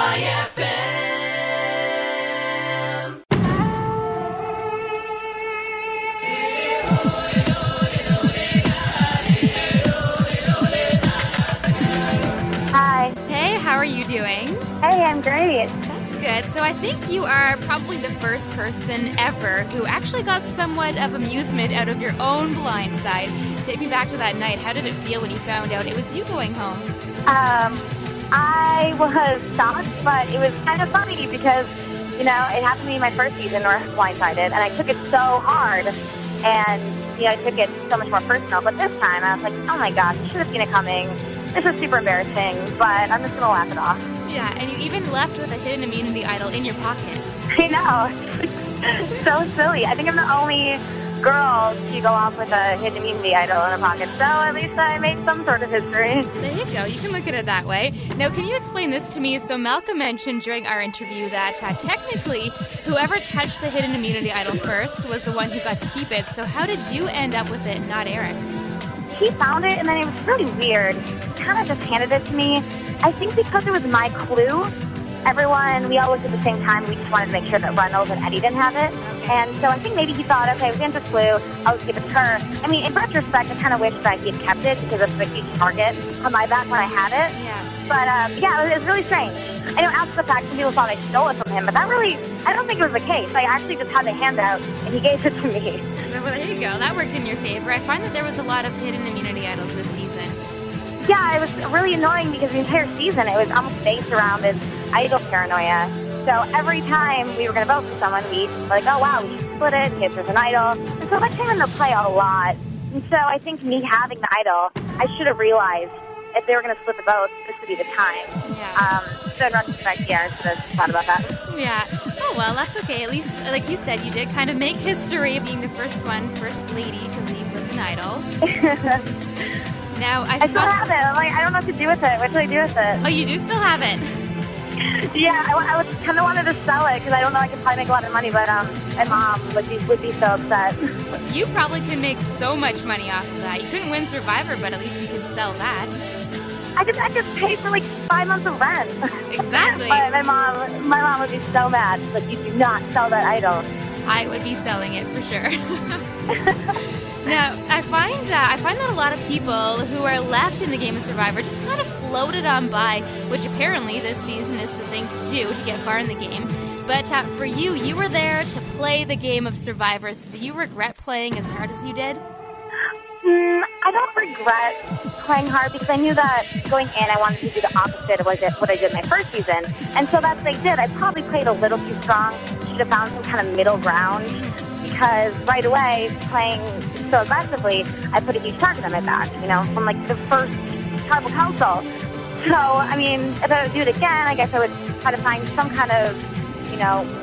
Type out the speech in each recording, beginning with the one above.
Hi. Hey, how are you doing? Hey, I'm great. That's good. So I think you are probably the first person ever who actually got somewhat of amusement out of your own blind side. Take me back to that night. How did it feel when you found out it was you going home? I was shocked, but it was kind of funny because, it happened to me my first season where I was blindsided, and I took it so hard, and, I took it so much more personal. But this time, I was like, oh my gosh, I should have seen it coming. This is super embarrassing, but I'm just going to laugh it off. Yeah, and you even left with a hidden immunity idol in your pocket. I know. So silly. I think I'm the only girl to go off with a hidden immunity idol in her pocket, so at least I made some sort of history. There you go. You can look at it that way. Now, can you explain this to me? So Malcolm mentioned during our interview that technically whoever touched the hidden immunity idol first was the one who got to keep it. So how did you end up with it, not Eric? He found it, and then it was really weird. He kind of just handed it to me. I think because it was my clue, we all looked at the same time. We just wanted to make sure that Reynolds and Eddie didn't have it. And so I think maybe he thought, okay, it was Andrea's clue, I'll just give it to her. I mean, in retrospect, I kind of wish that he had kept it because it's a huge target on my back when I had it. Yeah. But, it was really strange. I know after the fact, some people thought I stole it from him, but I don't think it was the case. I actually just had the handout, and he gave it to me. Well, there you go. That worked in your favor. I find that there was a lot of hidden immunity idols this season. Yeah, it was really annoying because the entire season, it was almost based around this idol paranoia. So every time we were going to vote for someone, we were like, oh, wow, we should split it in case there's an idol. And so that came into play a lot. And so I think me having the idol, I should have realized if they were going to split the votes, this would be the time. Yeah. So in retrospect, yeah, I should have thought about that. Yeah. Oh, well, that's okay. At least, like you said, you did kind of make history being the first lady to leave with an idol. Now, I still have it. I don't know what to do with it. What should I do with it? Oh, you do still have it? Yeah, I kind of wanted to sell it because I don't know I could probably make a lot of money, but my mom would be so upset. You probably could make so much money off of that. You couldn't win Survivor, but at least you could sell that. I could pay for like 5 months of rent. Exactly. But my mom would be so mad. She's like, you do not sell that idol. I would be selling it for sure. Now, I find that a lot of people who are left in the game of Survivor just kind of floated on by, which apparently this season is the thing to do to get far in the game. But for you were there to play the game of Survivor, so do you regret playing as hard as you did? I don't regret playing hard because I knew that going in I wanted to do the opposite of what I did my first season. And so that's what I did. I probably played a little too strong. Should have found some kind of middle ground. Because right away, playing so aggressively, I put a huge target on my back, from like the first tribal council. So, I mean, if I would do it again, I guess I would try to find some kind of,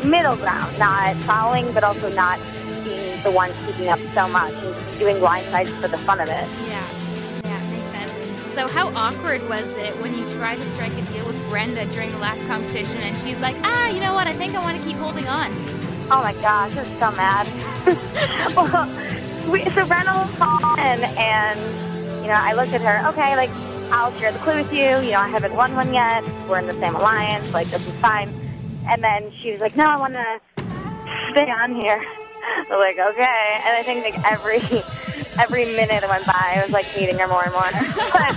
middle ground, not following, but also not being the one keeping up so much and doing blindsides for the fun of it. Yeah, makes sense. So how awkward was it when you tried to strike a deal with Brenda during the last competition and she's like, you know what, I think I want to keep holding on. Oh my gosh, I was so mad. So Reynolds called in and, I looked at her, okay, I'll share the clue with you. I haven't won one yet. We're in the same alliance. This is fine. And then she was like, no, I want to stay on here. I was like, okay. And I think every minute that went by, I was meeting her more and more. But,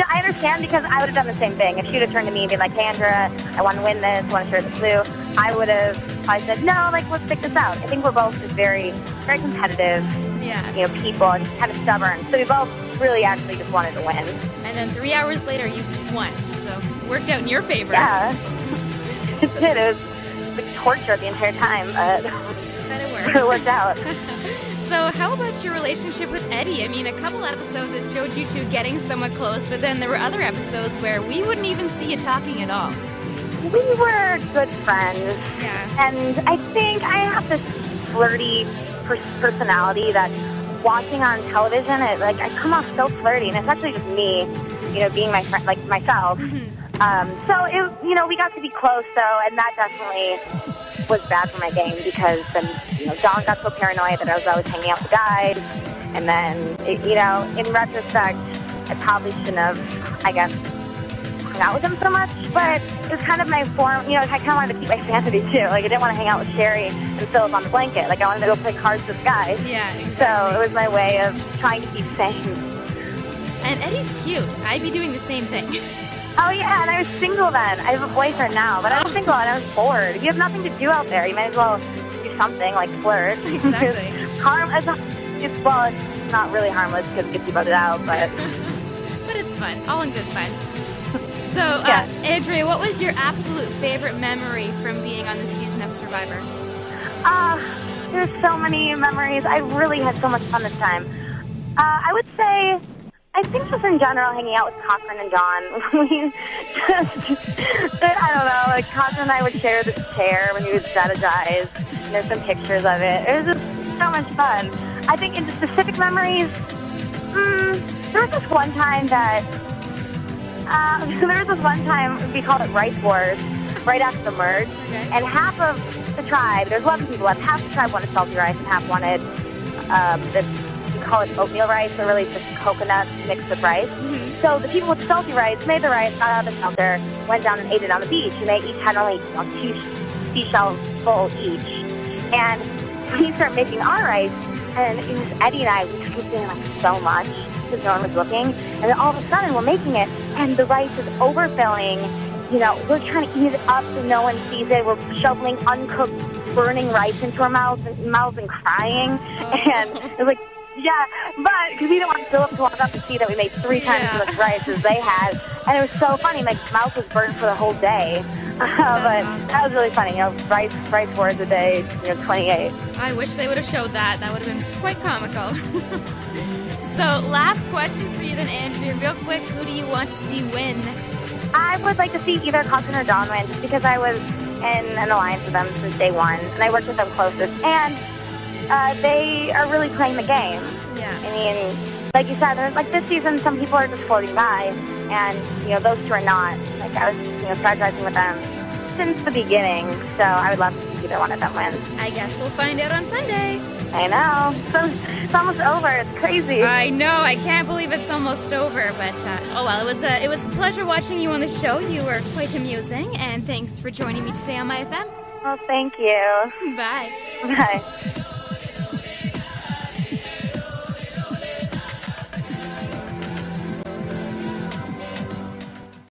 I understand because I would have done the same thing. If she would have turned to me and been like, hey, Andrea, I want to win this, I want to share the clue, I would have probably said, no, let's stick this out. I think we're both just very, very competitive, people and kind of stubborn. So we both really actually just wanted to win. And then 3 hours later, you won. So it worked out in your favor. Yeah. It did. It was torture the entire time, but it worked out. So how about your relationship with Eddie? I mean, a couple episodes it showed you two getting somewhat close, but then there were other episodes where we wouldn't even see you talking at all. We were good friends. Yeah. And I think I have this flirty personality that watching on television, I come off so flirty, and it's actually just me, being my friend, myself. Mm-hmm. So we got to be close, though, and that definitely was bad for my game because then, Dawn got so paranoid that I was always hanging out with guys, and then, in retrospect, I probably shouldn't have, I guess, hung out with them so much, but it was kind of my form, I kind of wanted to keep my sanity too. Like, I didn't want to hang out with Sherry and Philip on the blanket. Like, I wanted to go play Cards with guys. Yeah, exactly. So it was my way of trying to keep sane. And Eddie's cute. I'd be doing the same thing. Oh, yeah, and I was single then. I have a boyfriend now, but I was single and I was bored. You have nothing to do out there. You might as well do something, like flirt. Exactly. It's not really harmless because it gets you voted out, but... But it's fun. All in good fun. So, yeah. Andrea, what was your absolute favorite memory from being on this season of Survivor? There's so many memories. I really had so much fun this time. I would say, I think just in general, hanging out with Cochran and John. We just, I don't know, like Cochran and I would share this chair when he would strategize. And there's some pictures of it. It was just so much fun. I think in the specific memories, there was this one time that, we called it Rice Wars, right after the merge, and half of the tribe, there's 11 people left, half the tribe wanted salty rice and half wanted this, we call it oatmeal rice, so really just coconut mixed with rice. Mm-hmm. So the people with salty rice made the rice, got out of the shelter, went down and ate it on the beach, and they each had only 2 seashells full each. And we started making our rice, and it was Eddie and I, we just kept doing like so much because no one was looking, and then all of a sudden we're making it, and the rice is overfilling. We're trying to eat it up so no one sees it. We're shoveling uncooked, burning rice into our mouths and crying. And it was like, yeah, but because we didn't want Philip to walk up and see that we made 3 times as much rice as they had. And it was so funny. My mouth was burned for the whole day. But awesome. That was really funny. Rice wars a day, 28. I wish they would have showed that. That would have been quite comical. So, last question for you then, Andrea. Real quick, who do you want to see win? I would like to see either Cochran or John win, just because I was in an alliance with them since day one, and I worked with them closest, and they are really playing the game. Yeah. I mean, like you said, like this season, some people are just floating by, and those 2 are not. Like I was, strategizing with them since the beginning, so I would love to see either one of them win. I guess we'll find out on Sunday. I know. So it's almost over. It's crazy. I know. I can't believe it's almost over. But oh well, it was a pleasure watching you on the show. You were quite amusing, and thanks for joining me today on myFM. Well, thank you. Bye. Bye.